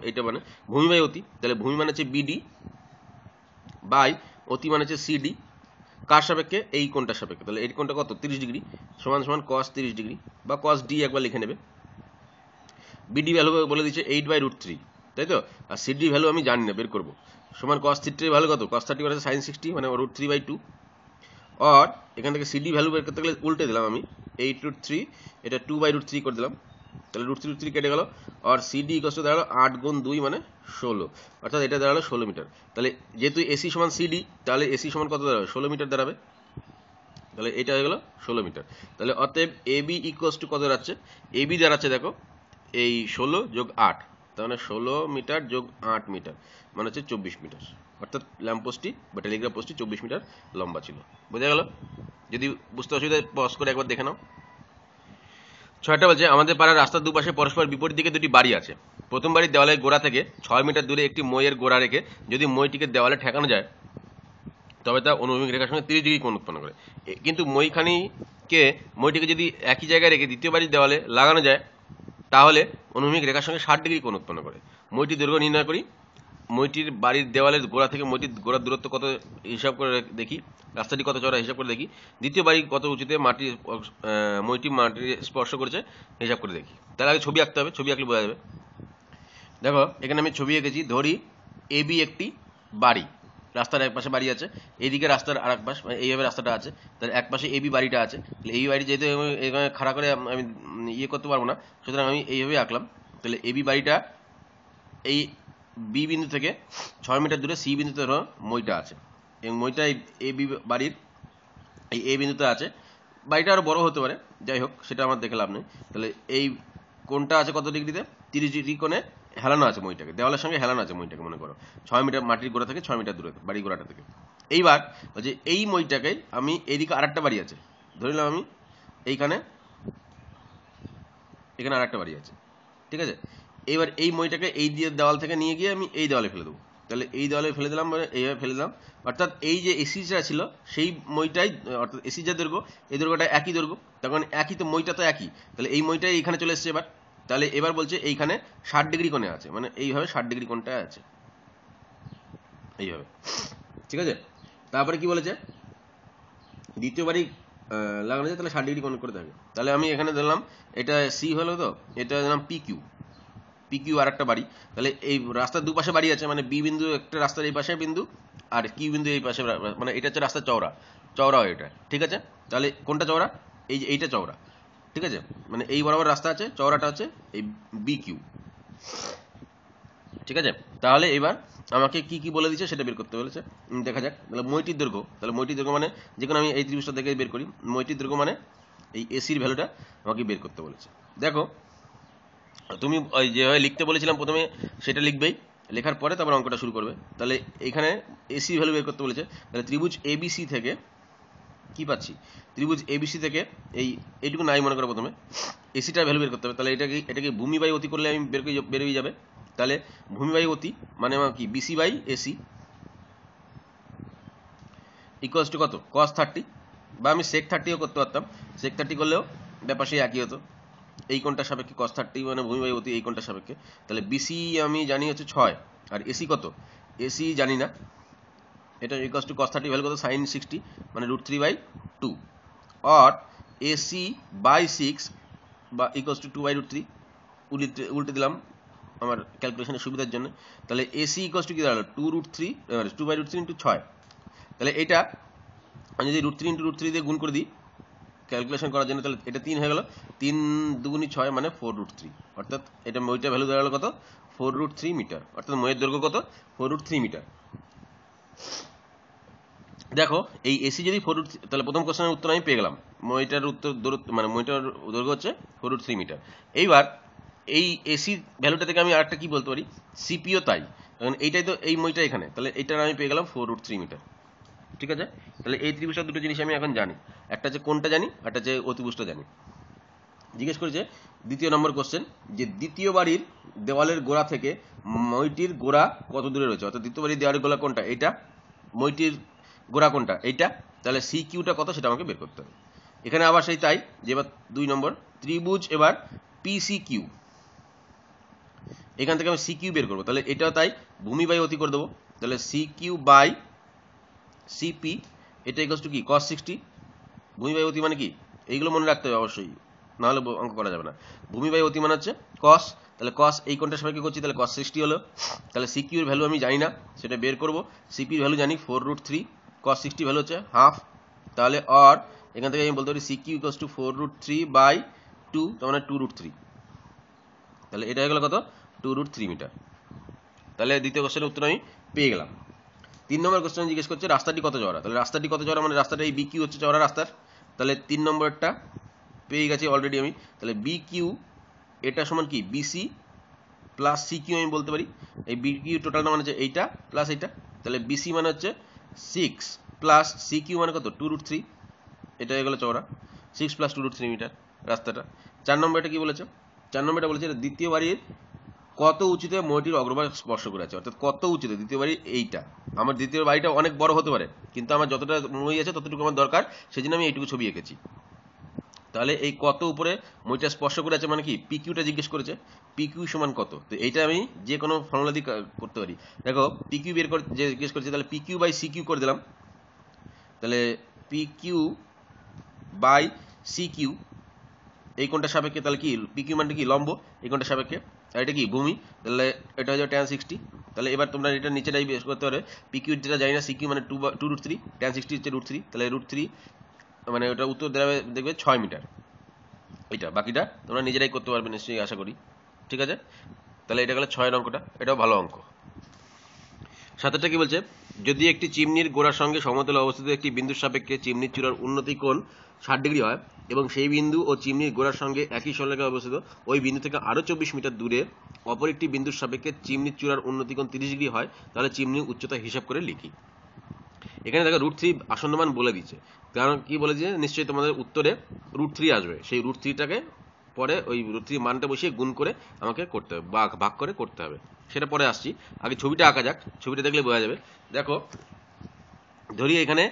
এইটা মানে ভূমি বাই অতি, তাহলে ভূমি মানে হচ্ছে বিডি বাই অতি মানে হচ্ছে সিডি, কার সাপেক্ষে, এই কোণটার সাপেক্ষে, তাহলে এই কোণটা কত 30 ডিগ্রি, সমান সমান cos 30 ডিগ্রি বা cos ডি একবার লিখে নেবে। বিডি ভ্যালু বলে দিচ্ছে 8/√3, তাই তো? আর সিডি ভ্যালু আমি জানি না, বের করবো। সমান cos 30 ভ্যালু কত, cos 30 মানে sin 60 মানে √3/2। আর এখান থেকে সিডি ভ্যালু বের করতে গেলে উল্টে দিলাম আমি, 8√3 এটা 2/√3 করে দিলাম, তাহলে √3 কেটে গেল। আর সিডি ইকুয়াল টু দাঁড়ালো 8 গুণ 2 মানে 16, অর্থাৎ এটা দাঁড়ালো 16 মিটার। তাহলে যেহেতু এসি সমান সিডি, তাহলে এসি সমান কত দাঁড়াবে, 16 মিটার দাঁড়াবে, তাহলে এটা হয়ে গেল 16 মিটার। তাহলে অতএব এবি ইকুয়াল টু কত দাঁড়াচ্ছে, এবি দাঁড়াচ্ছে দেখো এই 16 যোগ 8, তার মানে 16 মিটার যোগ 8 মিটার মানে হচ্ছে 24 মিটার, অর্থাৎ ল্যাম্পপোস্টটি বা টেলিগ্রাফ পোস্টটি 24 মিটার লম্বা ছিল। বোঝা গেল? যদি বুঝতে অসুবিধা পজ করে একবার দেখে নাও। 6টা বলছে আমাদের পাড়ার রাস্তার দুপাশে পরস্পর বিপরীত দিকে দুটি বাড়ি আছে। প্রথম বাড়ির দেওয়ালের গোড়া থেকে 6 মিটার দূরে একটি মইয়ের গোড়া রেখে যদি মইটিকে দেওয়ালে ঠেকানো যায় তবে তা অনুভূমিক রেখার সঙ্গে 30 ডিগ্রি কোণ উৎপন্ন করে। কিন্তু মইটিকে যদি একই জায়গায় রেখে দ্বিতীয় বাড়ির দেওয়ালে লাগানো যায় তাহলে অনুভূমিক রেখার সঙ্গে 60 ডিগ্রি কোণ উৎপন্ন করে। মইটির দৈর্ঘ্য নির্ণয় করি। মইটির বাড়ির দেওয়ালের গোড়া থেকে মইটির গোড়ার দূরত্ব কত হিসাব করে দেখি, রাস্তাটি কত চওড়া হিসাব করে দেখি, দ্বিতীয় বাড়ি কত উঁচুতে মইটি মাটি স্পর্শ করেছে হিসাব করে দেখি। তার আগে ছবি আঁকতে হবে, ছবি আঁকলে বোঝা যাবে। দেখো এখানে আমি ছবি এঁকেছি, ধরি এবি একটি বাড়ি, রাস্তার এক পাশে বাড়ি আছে, এইদিকে রাস্তার আর এক পাশ, এইভাবে রাস্তাটা আছে, তাহলে এক পাশে এবি বাড়িটা আছে, তাহলে এই বাড়ি যেহেতু এখানে খাড়া করে আমি ইয়ে করতে পারবো না, সুতরাং আমি এইভাবে আঁকলাম। তাহলে এবি বাড়িটা এই বি বিন্দু থেকে 6 মিটার দূরে সি বিন্দুতে ধরো মইটা আছে, এবং মইটা এই বি বাড়ির এই এ বিন্দুতে আছে। বাড়িটা আরও বড় হতে পারে, যাই হোক সেটা আমার দেখে লাভ নেই। তাহলে এই কোণটা আছে কত ডিগ্রিতে, 30 ডিগ্রি কোণে হেলানো আছে মইটাকে, দেওয়ালের সঙ্গে হেলানো আছে মইটাকে, মনে করো 6 মিটার মাটির গোড়া থেকে 6 মিটার দূরে বাড়ি গোড়াটা থেকে। এইবার যে এই মইটাকে আমি এইদিকে আরেকটা বাড়ি আছে ধরলাম, আমি এখানে আরেকটা বাড়ি আছে, ঠিক আছে। এইবার এই মইটাকে এই দিয়ে দেওয়াল থেকে নিয়ে গিয়ে আমি এই দেওয়ালে ফেলে দেবো, তাহলে এই দেওয়ালে ফেলে দিলাম, মানে এইভাবে ফেলে দিলাম। অর্থাৎ এই যে এসিটা ছিল সেই মইটাই, অর্থাৎ এসি যে দৈর্ঘ্য এই দৈর্ঘ্যটা একই দৈর্ঘ্য, তখন একই তো মইটা তো একই, তাহলে এই মইটাই এইখানে চলে এসছে এবার। তাহলে এবার বলছে এইখানে 60 ডিগ্রি কোণে আছে, মানে এইভাবে 60 ডিগ্রি কোণটা আছে এইভাবে, ঠিক আছে। তারপরে কি বলেছে, দ্বিতীয় বাড়ি লাগানো যায়, তাহলে 60 ডিগ্রি কোণ করে থাকে। তাহলে আমি এখানে দিলাম এটা সি হলো, তো এটা দিলাম পি কিউ আর একটা বাড়ি। তাহলে এই রাস্তার দুপাশে বাড়ি আছে, মানে বি বিন্দু একটা রাস্তার এই পাশে বিন্দু, আর কিউ বিন্দু এই পাশে, মানে এটা হচ্ছে রাস্তার চওড়া এটা, ঠিক আছে। তাহলে কোনটা চওড়া, এই যে এইটা চওড়া, ঠিক আছে, মানে এই বরাবর রাস্তা আছে, চওড়াটা হচ্ছে এই বি কিউ, ঠিক আছে। তাহলে এবার আমাকে কি কি বলে দিচ্ছে সেটা বের করতে বলেছে, দেখা যাক। তাহলে মইটির দৈর্ঘ্য, তাহলে মইটির দৈর্ঘ্য মানে যে কোনো আমি এই ত্রিভুজটা দেখে বের করি, মইটির দৈর্ঘ্য মানে এই এসির ভ্যালুটা আমাকে বের করতে বলেছে। দেখো তুমি ওই যেভাবে লিখতে বলেছিলাম প্রথমে সেটা লিখবেই, লেখার পরে তারপর অঙ্কটা শুরু করবে। তাহলে এখানে এসি ভ্যালু বের করতে বলেছে, তাহলে ত্রিভুজ এবিসি থেকে কি পাচ্ছি, ত্রিভুজ এবিসি থেকে এইটুকু নাই মনে করো, প্রথমে এসিটার ভ্যালু বের করতে হবে। তাহলে এটাকে ভূমি বাই অতি করলে আমি বেরোই যাবে। তাহলে ভূমি বাই অতি মানে আমার কি, BC by AC equals to কত, cos 30, বা আমি sec 30ও করতে পারতাম, sec 30 করলেও ব্যাপার সেই একই হতো। এই কোণটার সাপেক্ষে cos 30 মানে ভূমি বাই অতি এই কোণটার সাপেক্ষে। তাহলে বিসি আমি জানি হচ্ছে 6, আর এসি কত, এসি জানি না, এটা ইকুয়ালস টু cos 30 ভ্যালু কত, sin 60 মানে √3/2, অর এসি বাই 6 বা ইকুয়ালস টু 2/√3, উল্টে দিলাম আমার ক্যালকুলেশনের সুবিধার জন্য। তাহলে এসি ইকুয়ালস টু কি দাঁড়ালো, 2√3 ইন্টু 6। তাহলে এটা আমি যদি √3 ইন্টু √3 দিয়ে গুণ করে দিই ক্যালকুলেশন করার জন্য, তাহলে এটা 3 হয়ে গেল, 3 দুগুণি 6 মানে 4√3, অর্থাৎ এটা মইটার ভ্যালু দাঁড়ালো কত, 4√3 মিটার, অর্থাৎ মইয়ের দৈর্ঘ্য কত, 4√3 মিটার। দেখো এই এসি যদি 4√3, তাহলে প্রথম কোশ্চেনের উত্তর আমি পেয়ে গেলাম, মইটার দূরত্ব মানে মইটার দৈর্ঘ্য হচ্ছে 4√3 মিটার। এইবার এই এসি ভ্যালুটা থেকে আমি আরেকটা কি বলতে পারি, সিপিও তাই, কারণ এইটাই তো এই মইটা এখানে, তাহলে এইটার আমি পেয়ে গেলাম 4√3 মিটার, ঠিক আছে। তাহলে এই ত্রিভুজটার দুটো জিনিস আমি এখন জানি, একটা যে কোনটা জানি, একটা যে অতিভুজটা জানি। জিজ্ঞেস করেছে দ্বিতীয় নম্বর কোশ্চেন, যে দ্বিতীয় বাড়ির দেওয়ালের গোড়া থেকে মইটির গোড়া কত দূরে রয়েছে, অর্থাৎ দ্বিতীয় বাড়ির দেওয়ালের গোড়া কোনটা, এইটা, মইটির গোড়া কোনটা, এইটা, তাহলে সি কিউটা কত সেটা আমাকে বের করতে হবে। এখানে আবার সেই তাই, যে এবার 2 নম্বর ত্রিভুজ এবার পিসি কিউ, এখান থেকে আমি সি কিউ বের করবো, তাহলে এটাও তাই, ভূমি বাই অতি করে দেবো, তাহলে সি কিউ বাই সিপি, এটা ইকুয়ালস টু কি, cos 60, ভূমি বাই অতি মানে কি, এইগুলো মনে রাখতে হবে অবশ্যই, নাহলে অঙ্ক করা যাবে না। ভূমি বাই অতি মানে হচ্ছে cos, তাহলে cos এই কোণটার সাপেক্ষে করছি, তাহলে cos 60 হলো। তাহলে সিকিউ এর ভ্যালু আমি জানি না, সেটা বের করব। সিপি এর ভ্যালু জানি 4√3, cos 60 ভ্যালু হচ্ছে হাফ, তাহলে অর এখান থেকে আমি বলতে পারি সিকিউ ইকুয়ালস টু 4√3/2, তার মানে 2√3, তাহলে এটা হয়ে গেল কত, 2√3 মিটার। তাহলে দ্বিতীয় কোশ্চেনের উত্তর আমি পেয়ে গেলাম। 3 নম্বর কোশ্চেন জিজ্ঞেস করছে রাস্তাটি কত চওড়া, তাহলে রাস্তাটি কত চওড়া মানে রাস্তাটা এই বিকিউ হচ্ছে চওড়া রাস্তার, তাহলে 3 নম্বরটা পেয়ে গেছি অলরেডি আমি। তাহলে বিকিউ এটা সমান কি, বিসি প্লাস সিকিউ আমি বলতে পারি, এই বিকিউ টোটালটা মানে হচ্ছে এইটা প্লাস এইটা, তাহলে বিসি মানে হচ্ছে 6 প্লাস সিকিউ মানে কত, 2√3, এটা হয়ে গেল চওড়া, 6 প্লাস 2√3 মিটার রাস্তাটা। 4 নম্বরটা কি বলেছে, 4 নম্বরটা বলেছে দ্বিতীয় বাড়ির কত উঁচুতে মইটির অগ্রভাগ স্পর্শ করে আছে, অর্থাৎ কত উঁচুতে দ্বিতীয় বাড়ি এইটা, আমার দ্বিতীয় বাড়িটা অনেক বড় হতে পারে, কিন্তু আমার যতটা মই আছে ততটুকু আমার দরকার, সেজন্য আমি এইটুকু ছবি এঁকেছি। তাহলে এই কত উপরে মইটা স্পর্শ করে আছে মানে কি পিকিউটা জিজ্ঞেস করেছে, পিকিউ সমান কত। তো এইটা আমি যে কোনো ফর্মুলা দিয়ে করতে পারি। দেখো পিকিউ বের করে যে জিজ্ঞেস করেছে, তাহলে পিকিউ বাই সিকিউ করে দিলাম। তাহলে পিকিউ বাই সিকিউ, এই কোণটার সাপেক্ষে তাহলে কি পিকিউ মানটা কি লম্ব, এই কোণটার সাপেক্ষে, আর এটা কি ভূমি, তাহলে এটা হচ্ছে tan 60। তাহলে এবার তোমরা এটা নিচেটাই বের করতে পারবে, পিকিউ যেটা জানি না, সিকিউ মানে 2√3, tan 60 হচ্ছে √3, তাহলে √3 মানে ওটা উত্তর দেবে দেখবে 6 মিটার। এটা বাকিটা তোমরা নিজেরাই করতে পারবে নিশ্চয়ই, আশা করি। ঠিক আছে, তাহলে এটা গেলে 6 অঙ্কটা, এটাও ভালো অঙ্ক। 7টা কি বলছে, যদি একটি চিমনির গোড়ার সঙ্গে সমতলে অবস্থিত একটি বিন্দুর সাপেক্ষে চিমনির চূড়ার উন্নতি কোণ 60 ডিগ্রি হয় এবং সেই বিন্দু ও চিমনির গোড়ার সঙ্গে একই সরলরেখায় অবস্থিত ওই বিন্দু থেকে আরো 24 মিটার দূরে অপর একটি বিন্দুর সাপেক্ষে চিমনির চূড়ার উন্নতি কোণ 30 ডিগ্রি হয়, তাহলে চিমনির উচ্চতা হিসাব করে লিখি। এখানে দেখো √3 আসন্ন মান বলে দিচ্ছে, কারণ কি বলে দিচ্ছে, নিশ্চয়ই তোমাদের উত্তরে √3 আসবে, সেই √3টাকে পরে ওই √3 মানটা বসিয়ে গুণ করে আমাকে করতে হবে বা ভাগ করে করতে হবে, সেটা পরে আসছি। আগে ছবিটা আঁকা যাক, ছবিটা দেখলে বোঝা যাবে। দেখো ধরি এখানে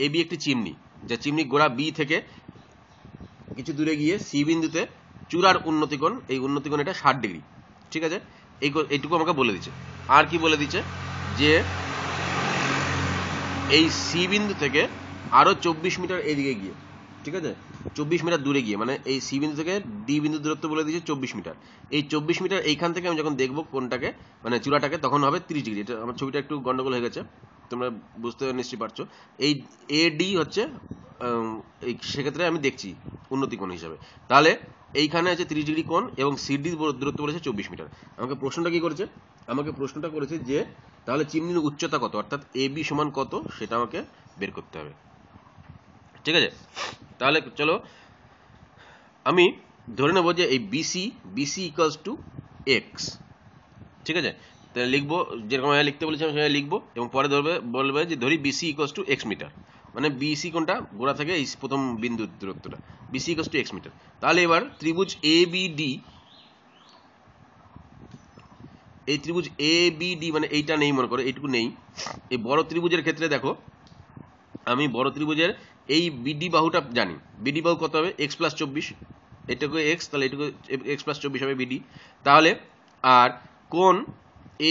এবি একটি চিমনি, যে চিমনি গোড়া বি থেকে কিছু দূরে গিয়ে সি বিন্দুতে চূড়ার উন্নতিকোণ, এই উন্নতিকোণ এটা 60 ডিগ্রি। ঠিক আছে, এইটুকু আমাকে বলে দিচ্ছে। আর কি বলে দিচ্ছে, যে এই সি বিন্দু থেকে আরো 24 মিটার এদিকে গিয়ে, ঠিক আছে 24 মিটার দূরে গিয়ে, মানে এই সি বিন্দু থেকে ডি বিন্দু দূরত্ব বলে দিয়েছে 24 মিটার। এই 24 মিটার এইখান থেকে আমি যখন দেখবো কোনটাকে মানে চূড়াটাকে, তখন হবে 30 ডিগ্রি। এটা আমার ছবিটা একটু গন্ডগোল হয়ে গেছে, তোমরা বুঝতে নিশ্চয়ই পারছো। এই এডি হচ্ছে সেক্ষেত্রে আমি দেখছি উন্নতি কোণ হিসাবে। তাহলে এইখানে আছে 30 ডিগ্রি কোণ এবং সিডি দূরত্ব বলেছে 24 মিটার। আমাকে প্রশ্নটা কি করেছে, আমাকে প্রশ্নটা করেছে যে তাহলে চিমনির উচ্চতা কত, অর্থাৎ এবি সমান কত, সেটা আমাকে বের করতে হবে। ঠিক আছে, তাহলে চলো আমি ধরে নেবো যে এই বিসি ইকুয়ালস টু এক্স। ঠিক আছে, তাহলে লিখবো যেরকম লিখতে বলেছিলাম সেভাবে লিখবো, এবং পরে বলবে যে ধরি BC equals to x metre, মানে বিসি কোনটা গোড়া থেকে এই প্রথম বিন্দু দূরত্বটা, BC equals to x metre. তাহলে এবার ত্রিভুজ এবিডি, এই ত্রিভুজ এবিডি মানে এইটা নেই, মনে করো এইটুকু নেই। এই বড় ত্রিভুজের ক্ষেত্রে দেখো, আমি বড় ত্রিভুজের এই বিডি বাহুটা জানি, বিডি বাহু কত হবে x + 24, এটুকু x, তাহলে এটুকু x + 24 হবে বিডি। তাহলে আর কোণ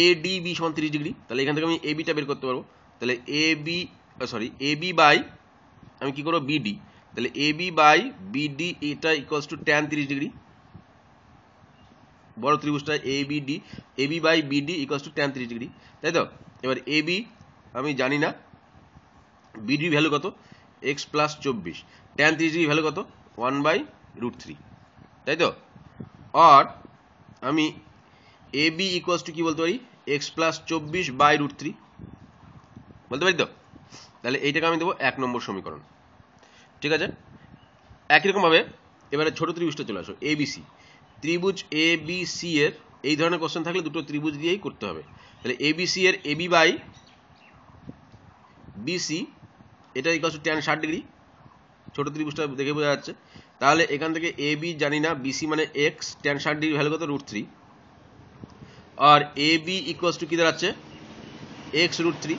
এডিবি সমান 30 ডিগ্রি, তাহলে এখান থেকে আমি এবিটা বের করতে পারবো। তাহলে এবি বাই আমি কি করবো বিডি, তাহলে এবি বাই বিডি এটা ইকুয়ালস টু tan 30 ডিগ্রি। বড় ত্রিভুজটা AB by BD equals to tan 30 degree, তাই তো। এবার এবি আমি জানি না, বিডি ভ্যালু কত x + 24, tan 30 ডিগ্রি ভ্যালু কত 1/√3, তাই তো। আর আমি এবি ইকুয়ালস টু কি বলতে পারি, x + 24/√3 বলতে পারি তো। তাহলে এইটাকে আমি দেবো 1 নম্বর সমীকরণ। ঠিক আছে, একই রকম ভাবে এবারে ছোট ত্রিভুজটা চলে আসো, এবিসি। ত্রিভুজ এবিসি এর এই ধরনের কোশ্চেন থাকলে দুটো ত্রিভুজ দিয়েই করতে হবে। তাহলে এবিসি এর এবি বাই বিসি এটা ইকুয়ালস টু tan 60 ডিগ্রি, ছোট ত্রিভুজটা দেখে বোঝা যাচ্ছে। তাহলে এখান থেকে এবি জানি না, বিসি মানে এক্স, tan 60 ডিগ্রি ভ্যালু কত √3, আর এবি ইকুয়ালস টু কি দাঁড়াচ্ছে x√3।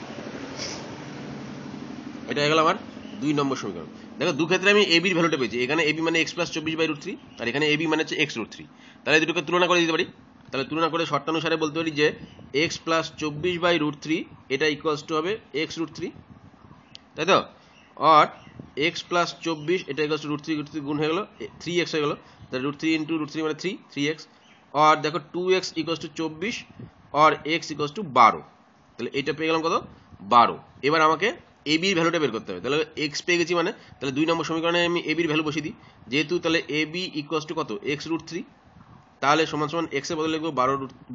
এটা হয়ে গেল আমার 2 নম্বর সমীকরণ। দেখো দু ক্ষেত্রে আমি এবি এর ভ্যালুটা পেয়েছি, এখানে এবি মানে x + 24/√3, আর এখানে এবি মানে হচ্ছে x√3। তাহলে দুটোকে তুলনা করে দিতে পারি। তাহলে তুলনা করে শর্তানুসারে বলতে পারি যে x + 24/√3 এটা ইকুয়ালস টু হবে x√3, তাই তো। আর x + 24 এটা ইকুয়ালস টু √3 গুণ হয়ে গেল 3x হয়ে গেল, তাহলে √3 × √3 মানে 3x। আর দেখো 2x ইকুয়ালস টু 24 আর x ইকুয়ালস টু 12, তাহলে এটা পেয়ে গেলাম কত 12। এবার আমাকে এবি এর ভ্যালুটা বের করতে হবে। তাহলে x পেয়ে গেছি, মানে তাহলে 2 নম্বর সমীকরণে আমি এবি এর ভ্যালু বসিয়ে দিই, যেহেতু তাহলে এবি ইকুয়ালস টু কত x√3, তাহলে সমান সমান x এর বদলে লিখবো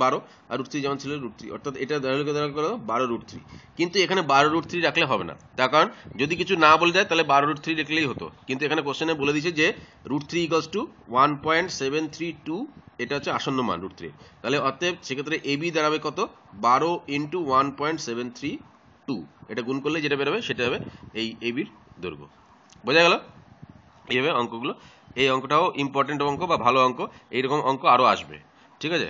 12 আর √3 যেমন ছিল √3, অর্থাৎ এটা ধরে করো 12√3। কিন্তু এখানে 12√3 রাখলে হবে না, তার কারণ যদি কিছু না বলে দেয় তাহলে 12√3 রাখলেই হতো, কিন্তু এখানে কোশ্চেনে বলে দিয়েছে যে √3 ইকুয়ালস টু 1.732, এটা হচ্ছে আসন্ন মান √3। তাহলে অতএব সেক্ষেত্রে এবি দাঁড়াবে কত 12 × 1.732, এটা গুণ করলে যেটা বেরোবে সেটা হবে এই এবির দৈর্ঘ্য। বোঝা গেল এইভাবে অঙ্কগুলো। এই অঙ্কটাও ইম্পর্টেন্ট অঙ্ক বা ভালো অঙ্ক, এইরকম অঙ্ক আরো আসবে। ঠিক আছে,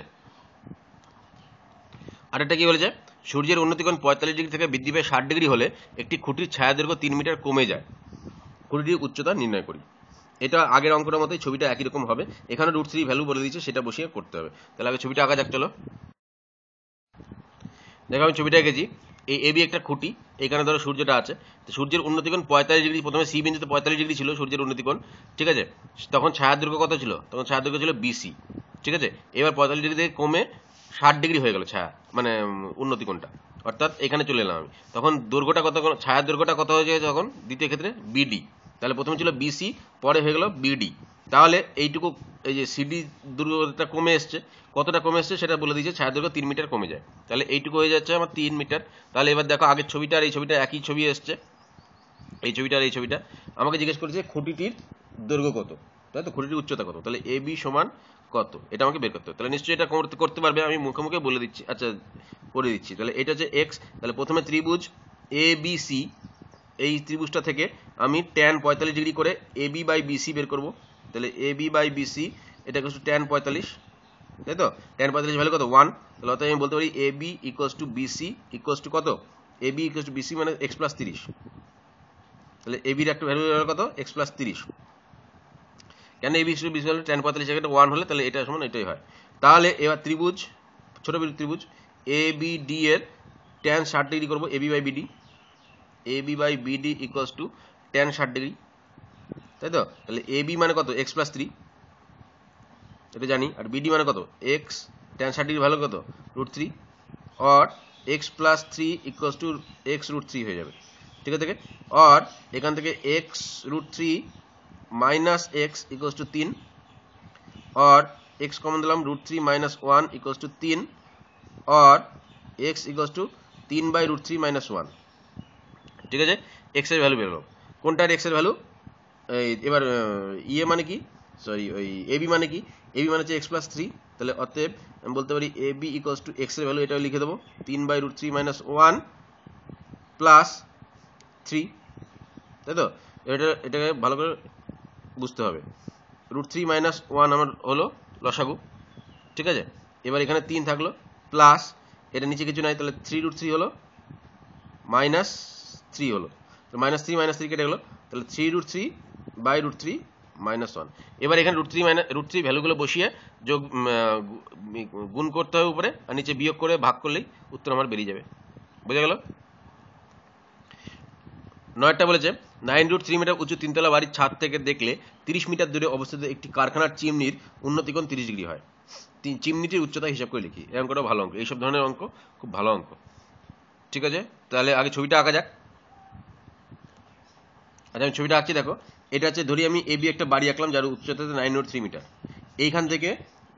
আর একটা কি বলেছে, সূর্যের উন্নতিকোণ 45 ডিগ্রি থেকে বৃদ্ধি পেয়ে 60 ডিগ্রি হলে একটি খুঁটির ছায়া দৈর্ঘ্য 3 মিটার কমে যায়, খুঁটিটির উচ্চতা নির্ণয় করি। এটা আগের অঙ্কটার মতোই, ছবিটা একই রকম হবে। এখানে √3 ভ্যালু বলে দিয়েছে, সেটা বসিয়ে করতে হবে। তাহলে আগে ছবিটা আঁকা যাক, চলো। দেখো আমি ছবিটা এঁকেছি। এই এবি একটা খুঁটি, এখানে ধরো সূর্যটা আছে। তো সূর্যের উন্নতিকোণ 45 ডিগ্রি, প্রথমে সি বিন্দুতে 45 ডিগ্রি ছিল সূর্যের উন্নতিকোণ, ঠিক আছে। তখন ছায়ার দৈর্ঘ্য কত ছিল? তখন ছায়ার দৈর্ঘ্য ছিল বিসি, ঠিক আছে। এবার 45 ডিগ্রি থেকে কমে 60 ডিগ্রি হয়ে গেল ছায়া, মানে উন্নতিকোণটা, অর্থাৎ এখানে চলে এলাম আমি। তখন দৈর্ঘ্যটা কত, ছায়ার দৈর্ঘ্যটা কত হয়ে যায় তখন দ্বিতীয় ক্ষেত্রে? বিডি। তাহলে প্রথমে ছিল বিসি, পরে হয়ে গেল বিডি। তাহলে এইটুকু, এই যে সিডি দৈর্ঘ্যটা কমে এসছে, কতটা কমে এসছে সেটা বলে দিয়েছে, ছায়া দৈর্ঘ্য 3 মিটার কমে যায়। তাহলে এইটুকু হয়ে যাচ্ছে আমার 3 মিটার। তাহলে এবার দেখো আগের ছবিটা আর এই ছবিটা একই ছবি এসছে, এই ছবিটা আর এই ছবিটা। আমাকে জিজ্ঞেস করেছে খুঁটিটির দৈর্ঘ্য কত, তাই তো, খুঁটিটির উচ্চতা কত। তাহলে এ বি সমান কত, এটা আমাকে বের করতে হবে। তাহলে নিশ্চয়ই এটা করতে পারবে, আমি মুখে মুখে বলে দিচ্ছি, আচ্ছা করে দিচ্ছি। তাহলে এটা হচ্ছে এক্স। তাহলে প্রথমে ত্রিভুজ এ বি সি, এই ত্রিভুজটা থেকে আমি ট্যান 45 ডিগ্রি করে এ বি বাই বিসি বের করবো। তাহলে এ বি বাই বিসি এটা ইকুয়ালস টু ট্যান 45, তাই তো। ট্যান 45 ভ্যালু কত? 1। তাহলে অর্থাৎ আমি বলতে পারি A B equals to BC equals to কত? A B equals to BC মানে এক্স প্লাস 30। তাহলে এ বির একটা ভ্যালু কত? X plus 30। কেন A B equals to BC হলে ট্যান 45 জায়গাটা 1 হলে তাহলে এটা সমান এটাই হয়। তাহলে এবার ত্রিভুজ, ছোট ত্রিভুজ এ বি ডি এর ট্যান 60 ডিগ্রি করবো, A B by BD. A B by BD equals to tan 60 degree, তাই তো। তাহলে এ বি মানে কত? এক্স প্লাস 3, এটা জানি। আর বিডি মানে কত? এক্স, ট্যান 60 ডিগ্রি ভ্যালু কত? √3, or x plus 3 equals to x √3 হয়ে যাবে, ঠিক আছে। অর এখান থেকে x √3 minus x equals to 3, or x common দিলাম, √3 minus 1 equals to 3, or x equals to 3 by √3 minus 1, ঠিক আছে। এক্স এর ভ্যালু বেরোলো। কোনটার এক্স এর ভ্যালু? এবার ইয়ে মানে কি, সরি ওই এবি মানে কি? এবি মানে হচ্ছে এক্স প্লাস 3। তাহলে অতএব আমি বলতে পারি A B equals to x এর ভ্যালু এটাও লিখে দেবো, 3 বাই √3 মাইনাস 1 প্লাস 3, তাই তো। এটাকে ভালো করে বুঝতে হবে। √3 মাইনাস 1 আমার হলো লসাগু, ঠিক আছে। এবার এখানে 3 থাকলো, প্লাস এটা নিচে কিছু নাই, তাহলে 3 √3 হলো, মাইনাস 3 হলো, মাইনাস 3 কেটে গেলো। তাহলে 3 √3 বাই √3 মাইনাস 1। এবার এখানে √3 ভ্যালুগুলো বসিয়ে যোগ গুণ করতে হবে উপরে, আর নিচে বিয়োগ করে ভাগ করলেই উত্তর আমার বেরিয়ে যাবে। বোঝা গেল? 9টা বলেছে 9 √3 মিটার উঁচু তিনতলা বাড়ির ছাদ থেকে দেখলে 30 মিটার দূরে অবস্থিত একটি কারখানার চিমনির উন্নতিকোণ 30 ডিগ্রি হয়। চিমনিটির উচ্চতা হিসাব করে লিখি। এই অঙ্কটা ভালো অঙ্ক, এইসব ধরনের অঙ্ক খুব ভালো অঙ্ক, ঠিক আছে। তাহলে আগে ছবিটা আঁকা যাক। আচ্ছা আমি ছবিটা আঁকছি, দেখো। এটা হচ্ছে, ধরি আমি এ বি একটা বাড়ি আঁকলাম যার উচ্চতা 9 √3 মিটার। এইখান থেকে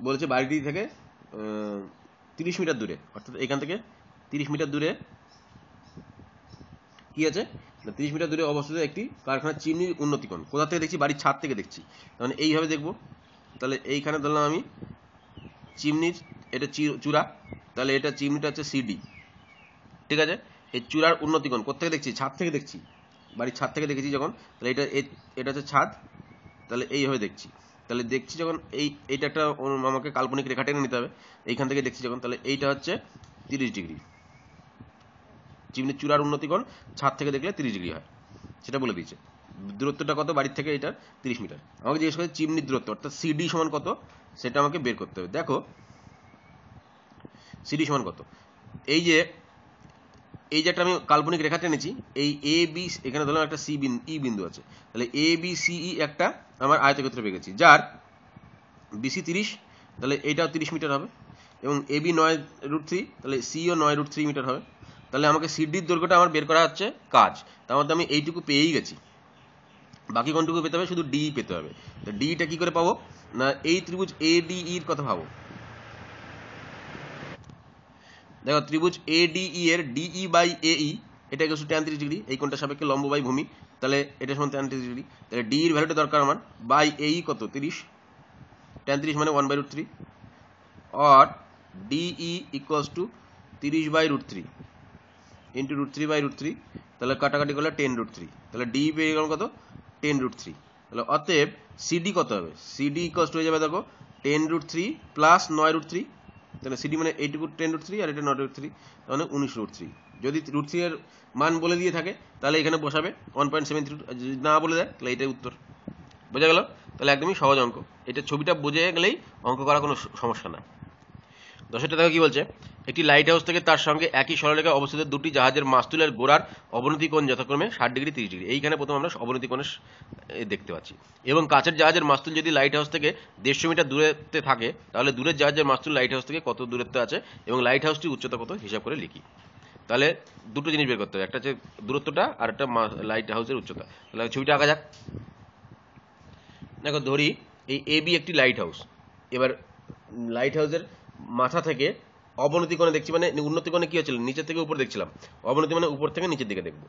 বলেছে বাড়িটি থেকে 30 মিটার দূরে, অর্থাৎ এখান থেকে 30 মিটার দূরে কি আছে? 30 মিটার দূরে অবস্থিত একটি কারখানার চিমনির উন্নতিকোণ। কোথা থেকে দেখছি? বাড়ির ছাদ থেকে দেখছি, মানে এইভাবে দেখবো। তাহলে এইখানে ধরলাম আমি চিমনির, এটা চূড়া, তাহলে এটা চিমনিটা হচ্ছে সিডি, ঠিক আছে। এই চূড়ার উন্নতিকোণ কোথা থেকে দেখছি? ছাদ থেকে দেখছি, বাড়ির ছাদ থেকে দেখেছি যখন, তাহলে এটা হচ্ছে ছাদ, তাহলে এইভাবে দেখছি। তাহলে দেখছি যখন এইটা একটা আমাকে কাল্পনিক রেখা টেনে নিতে হবে, এইখান থেকে দেখছি যখন, তাহলে এইটা হচ্ছে 30 ডিগ্রি। চিমনির চূড়ার উন্নতিকোণ ছাদ থেকে দেখলে 30 ডিগ্রি হয়, সেটা বলে দিয়েছে। দূরত্বটা কত বাড়ির থেকে? এটা 30 মিটার। আমাকে জিজ্ঞেস করে চিমনির দূরত্ব, অর্থাৎ সিডি সমান কত, সেটা আমাকে বের করতে হবে। দেখো সিডি সমান কত, এই যে একটা আমি কাল্পনিক রেখা টেনেছি, এই এ বি, এখানে ধরলাম একটা সি ই বিন্দু আছে, তাহলে এ বি সি ই একটা আমার আয়তক্ষেত্র পেয়ে গেছি, যার বিসি 30, তাহলে এইটাও 30 মিটার হবে, এবং এ বি 9 √3, তাহলে সিও 9 √3 মিটার হবে। তাহলে আমাকে সিডির দৈর্ঘ্যটা আমার বের করা হচ্ছে কাজ, তার মধ্যে আমি এইটুকু পেয়েই গেছি। বাকি কোনটুকু পেতে হবে? শুধু ডি পেতে হবে। তো ডিটা কি করে পাবো? না, এই ত্রিভুজ এ ডি এর কথা ভাবো। দেখো ত্রিভুজ এ ডি এর ডিই বাই এই, এটা ইকুয়াল টু ট্যান 30 ডিগ্রি, এই কোণটার সাপেক্ষে লম্ব বাই ভূমি, তাহলে এটা সমান ট্যান 30 ডিগ্রি। তাহলে ডি এর ভ্যালুটা দরকার আমার, বাই এই কত? 30, ট্যান 30 মানে 1 by √3, or DE equals to 30 by √3 into √3 by √3, তাহলে কাটাকাটি করলে 10 √3, তাহলে ডি পেয়ে গেল কত? 10 √3। তাহলে অতএব সিডি কত হবে? সিডি ইকুয়ালস টু হয়ে যাবে, দেখো 10 √3 প্লাস 9 √3, তাহলে সিডি মানে এইটুকু 10 √3 আর এটা 9 √3, তাহলে 19 √3। যদি √3 এর মান বলে দিয়ে থাকে তাহলে এখানে বসাবে 1.73, যদি না বলে দেয় তাহলে এটাই উত্তর। বোঝা গেল? তাহলে একদমই সহজ অঙ্ক, এটা ছবিটা বুঝে গেলেই অঙ্ক করা কোনো সমস্যা না। 10 দেখো কি বলছে, একটি লাইট হাউস থেকে তার সঙ্গে একই সরলরেখায় অবস্থিত দুটি জাহাজের মাস্তুলের গোড়ার অবনতি কোণ যথাক্রমে 60 ডিগ্রি 30 ডিগ্রি। এইখানে প্রথম আমরা অবনতি কোণের দেখতে পাচ্ছি। এবং কাছের জাহাজের মাস্তুল যদি লাইট হাউস থেকে 150 মিটার দূরত্বে থাকে, তাহলে দূরের জাহাজের মাস্তুল লাইট হাউস থেকে কত দূরত্বে আছে এবং লাইট হাউসটির উচ্চতা কত হিসাব করে লিখি। তাহলে দুটো জিনিস বের করতে হবে, একটা হচ্ছে দূরত্বটা আর একটা লাইট হাউসের উচ্চতা। তাহলে ছবিটা আঁকা যাক। দেখো ধরি এই এবি একটি লাইট হাউস। এবার লাইট হাউসের মাথা থেকে অবনতি কোণে দেখছি, মানে উন্নতি কোণে কি হচ্ছিল, নিচের থেকে উপর দেখছিলাম, অবনতি মানে উপর থেকে নিচের দিকে দেখবো।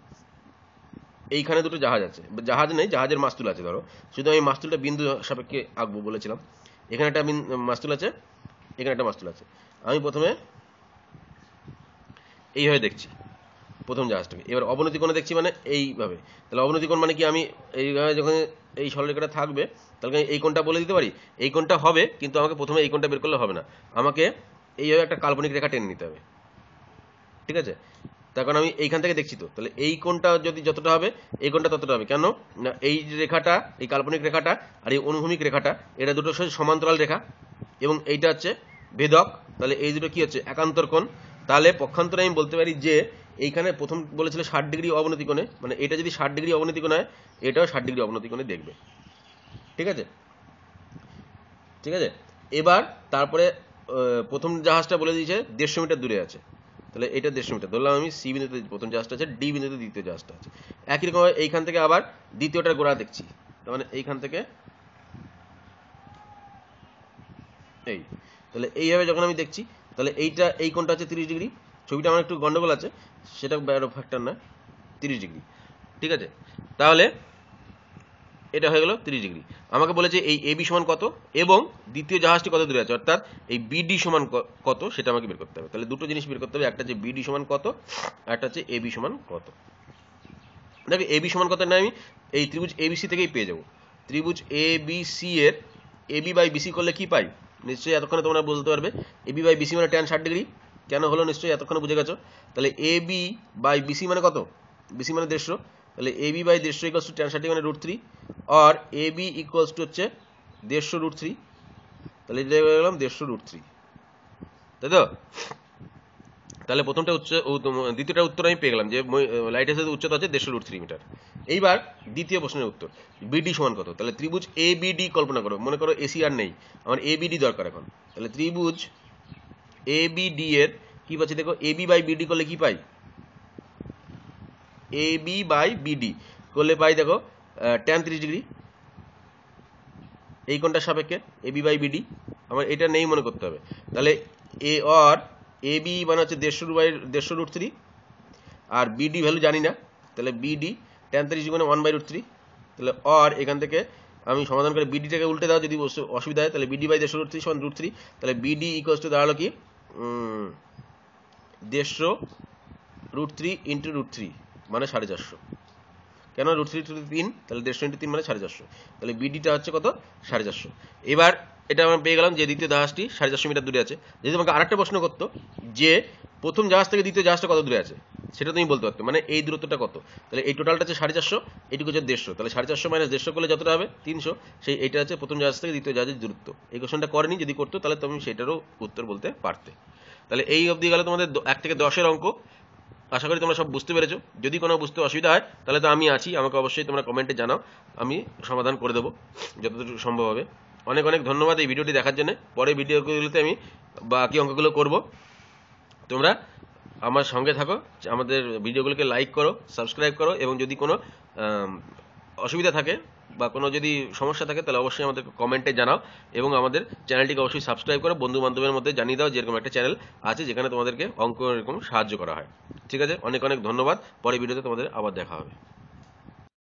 এইখানে দুটো জাহাজ আছে, জাহাজ নেই, জাহাজের মাস্তুল আছে। ধরো শুধু আমি মাস্তুলটা বিন্দু সাপেক্ষে আঁকবো বলেছিলাম। এখানে একটা মাস্তুল আছে, এখানে একটা মাস্তুল আছে। আমি প্রথমে এইভাবে দেখছি প্রথম জাহাজটাকে। এবার অবনতি কোণে দেখছি মানে এইভাবে। তাহলে অবনতি কোণ মানে কি, আমি এইভাবে যখন এই সরলরেখাটা থাকবে তাহলে এই কোণটা বলে দিতে পারি, এই কোণটা হবে, কিন্তু আমাকে প্রথমে এই কোণটা বের করলে হবে না, আমাকে এইভাবে একটা কাল্পনিক রেখা টেনে নিতে হবে। ঠিক আছে? তার কারণ আমি এইখান থেকে দেখছি, তো তাহলে এই কোণটা যদি যতটা হবে এই কোণটা ততটা হবে। কেন না, এই রেখাটা, এই কাল্পনিক রেখাটা আর এই অনুভূমিক রেখাটা, এটা দুটো সমান্তরাল রেখা এবং এইটা হচ্ছে ভেদক। তাহলে এই দুটো কি হচ্ছে, একান্তর কোণ। তাহলে পক্ষান্তরে আমি বলতে পারি যে এইখানে প্রথম বলেছিল 60 ডিগ্রি অবনতি কোণে, মানে এটা যদি 60 ডিগ্রি অবনতি কোণ হয়, এটাও 60 ডিগ্রি অবনতি কোণে দেখবে। ঠিক আছে? ঠিক আছে, এবার তারপরে প্রথম জাহাজটা বলে দিয়েছে 150 মিটার দূরে আছে। তাহলে এটা 150 মিটার ধরলাম আমি, সি বিন্দুতে প্রথম জাহাজটা আছে, ডি বিন্দুতে দ্বিতীয় জাহাজটা আছে। একই রকম এইখান থেকে আবার দ্বিতীয়টার গোড়া দেখছি, তার মানে এইখান থেকে এই। তাহলে এইভাবে যখন আমি দেখছি, তাহলে এইটা এই কোণটা হচ্ছে 30 ডিগ্রি। ছবিটা আমার একটু গন্ডগোল আছে, সেটা বড় ফ্যাক্টর না, 30 ডিগ্রি। ঠিক আছে, তাহলে এটা হয়ে গেল 30 ডিগ্রি। আমাকে বলেছে এই এবি সমান কত এবং দ্বিতীয় জাহাজটি কত দূরে আছে, অর্থাৎ এই বিডি সমান কত সেটা আমাকে বের করতে হবে। তাহলে দুটো জিনিস বের করতে হবে, একটা হচ্ছে বিডি সমান কত, একটা হচ্ছে এবি সমান কত। দেখো এবি সমান কত না, আমি এই ত্রিভুজ এবিসি থেকেই পেয়ে যাবো। ত্রিভুজ এবিসি এর এবি বাই বিসি করলে কি পাই, নিশ্চয়ই এতক্ষণে তোমরা বলতে পারবে। এবি বাই বিসি মানে tan 60 ডিগ্রি। কেন হলো নিশ্চয়ই এতক্ষণে বুঝে গেছো। তাহলে এবি বাই বিসি মানে কত, বিসি মানে 150। তাহলে AB by 150 equals to tan 60 মানে √3, আর এবি ইকুয়ালস টু হচ্ছে 150 √3। তাহলে এটা গেলাম 150 √3, তাই তো? তাহলে প্রথমটা দ্বিতীয়টার উত্তর আমি পেয়ে গেলাম যে লাইট হাউসের উচ্চতা আছে 150 √3 মিটার। এইবার দ্বিতীয় প্রশ্নের উত্তর, বিডি সমান কত। তাহলে ত্রিভুজ এবিডি কল্পনা করো, মনে করো এসি আর নেই, আমার এবিডি দরকার এখন। তাহলে ত্রিভুজ এবিডি এর কি পাচ্ছি দেখো, এবি বাই বিডি করলে কি পাই, এবি বাই বিডি করলে পাই দেখো tan 30 ডিগ্রি এই কোণটার সাপেক্ষে, এবি বাই বিডি। আমার এটা নেই মনে করতে হবে। তাহলে এ আর এবি মানে হচ্ছে 150 √3 আর বিডি ভ্যালু জানি না, তাহলে বিডি tan 30 মানে 1/√3। তাহলে আর এখান থেকে আমি সমাধান করে বিডিটাকে উল্টে দাও যদি অসুবিধা হয়, তাহলে বিডি বাই 150 √3 সমান √3। তাহলে বিডি ইকুয়ালস টু দাঁড়ালো কি 150 √3 ইন্টু √3 মানে 450। কেন √3 × 3, তাহলে 150 × 3 মানে 450। তাহলে বিডিটা হচ্ছে কত, 450। এবার এটা আমরা পেয়ে গেলাম যে দ্বিতীয় জাহাজটি 450 মিটার দূরে আছে। যদি তোমাকে আরেকটা প্রশ্ন করতো যে প্রথম জাহাজ থেকে দ্বিতীয় জাহাজটা কত দূরে আছে, সেটা তুমি বলতে পারতো, মানে এই দূরত্বটা কত। তাহলে এই টোটালটা হচ্ছে 450, এটুকু হচ্ছে 150। তাহলে 450 মাইনাস 150 করলে যতটা হবে 300, সেই এইটা হচ্ছে প্রথম জাহাজ থেকে দ্বিতীয় জাহাজের দূরত্ব। এই কোশ্চেনটা করেনি, যদি করতো তাহলে তুমি সেটারও উত্তর বলতে পারতে। তাহলে এই অবধি গেল তোমাদের 1 থেকে 10-এর অঙ্ক। আশা করি তোমরা সব বুঝতে পেরেছো। যদি কোনো বুঝতে অসুবিধা হয় তাহলে তো আমি আছি, আমাকে অবশ্যই তোমরা কমেন্টে জানাও, আমি সমাধান করে দেবো যতটুকু সম্ভব হবে। অনেক অনেক ধন্যবাদ এই ভিডিওটি দেখার জন্য। পরে ভিডিওগুলোতে আমি বাকি অঙ্কগুলো করব। তোমরা আমার সঙ্গে থাকো, আমাদের ভিডিওগুলোকে লাইক করো, সাবস্ক্রাইব করো, এবং যদি কোনো অসুবিধা থাকে বা কোনো যদি সমস্যা থাকে তাহলে অবশ্যই আমাদেরকে কমেন্টে জানাও, এবং আমাদের চ্যানেলটিকে অবশ্যই সাবস্ক্রাইব করো। বন্ধু বান্ধবের মধ্যে জানিয়ে দাও যে এরকম একটা চ্যানেল আছে যেখানে তোমাদেরকে অঙ্ক এরকম সাহায্য করা হয়। ঠিক আছে, অনেক অনেক ধন্যবাদ। পরে ভিডিওতে তোমাদের আবার দেখা হবে।